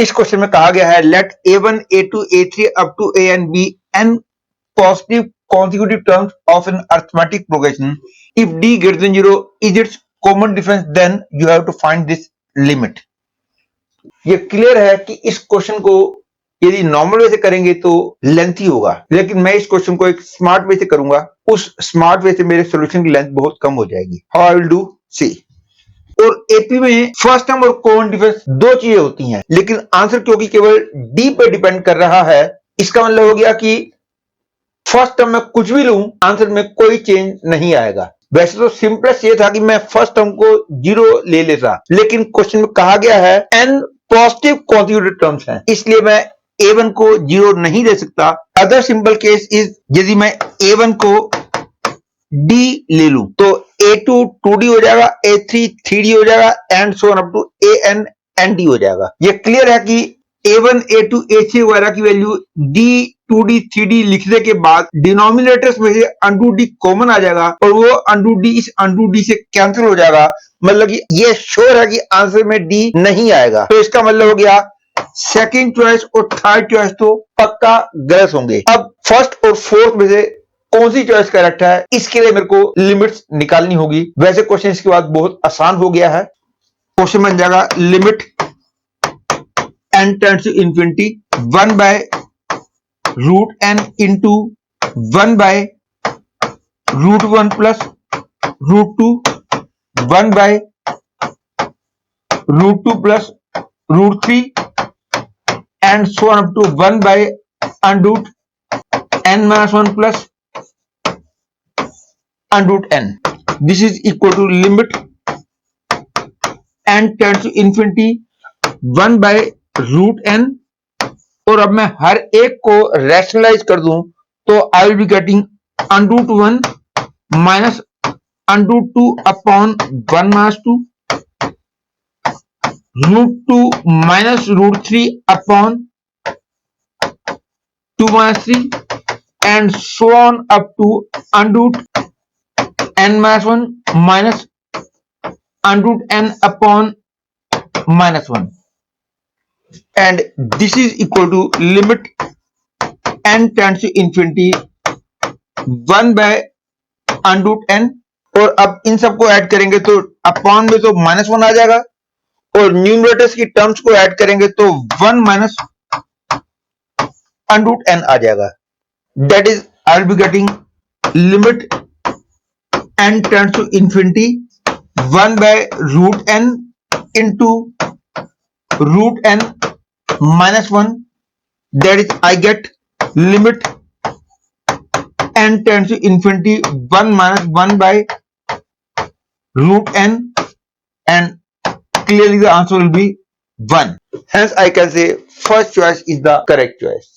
इस क्वेश्चन में कहा गया है let a1 a2 a3 up to an be n positive consecutive terms of an arithmetic progression. If d greater than 0 is its common difference, then you have to find this limit. ये clear है कि इस question को यदि normal way से करेंगे तो lengthy होगा, लेकिन मैं इस क्वेश्चन को एक स्मार्ट वे से करूंगा। उस स्मार्ट वे से मेरे सॉल्यूशन की लेंथ बहुत कम हो जाएगी। हाउ आई विल डू, सी। और एपी में फर्स्ट टर्म और कॉमन डिफरेंस दो चीजें होती हैं, लेकिन आंसर क्योंकि केवल डी पर डिपेंड कर रहा है, इसका मतलब हो गया कि फर्स्ट टर्म में कुछ भी लूं आंसर में कोई चेंज नहीं आएगा। वैसे तो सिंपलेस्ट ये था कि मैं फर्स्ट टर्म को 0 ले लेता, लेकिन क्वेश्चन में कहा गया है n पॉजिटिव कॉन्सिक्यूटिव टर्म्स हैं, इसलिए मैं a1 को 0 नहीं ले सकता। अदर सिंपल केस इज यदि मैं a1 को d ले लूं तो a2 2d हो जाएगा, a3 3d हो जाएगा and so on up to an nd हो जाएगा। ये क्लियर है कि a1 a2 a3 वगैरह की वैल्यू d 2d 3d लिखने के बाद डिनोमिनेटर्स में से अंडू d कॉमन आ जाएगा और वो अंडू d इस अंडू d से कैंसिल हो जाएगा। मतलब कि ये श्योर है कि आंसर में d नहीं आएगा। तो इसका मतलब हो गया सेकंड चॉइस और थर्ड चॉइस तो पक्का गलत होंगे। अब फर्स्ट और फोर्थ में से कौन सी चॉइस करेक्ट है, इसके लिए मेरे को लिमिट्स निकालनी होगी। वैसे क्वेश्चन इसके बाद बहुत आसान हो गया है। क्वेश्चन बन जाएगा limit n tends to infinity 1 by root n into 1 by root 1 plus root 2 1 by root 2 plus root 3 and so on up to 1 by under root n minus 1 plus root n. This is equal to limit n tends to infinity 1 by root n। और अब मैं हर एक को rationalise कर दूं तो I will be getting under root 1 minus under root 2 upon 1 minus 2 root 2 minus root 3 upon 2 minus 3 and so on up to under root n minus 1 minus under root n upon minus 1, and this is equal to limit n tends to infinity 1 by under root n। और अब इन सबको add करेंगे तो upon में तो -1 आ जाएगा और numerators की टर्म्स को ऐड करेंगे तो 1 माइनस अंडर रूट n आ जाएगा। That is I will be getting limit n tends to infinity 1 by root n into root n minus 1, that is I get limit n tends to infinity 1 minus 1 by root n, and clearly the answer will be 1. Hence I can say first choice is the correct choice.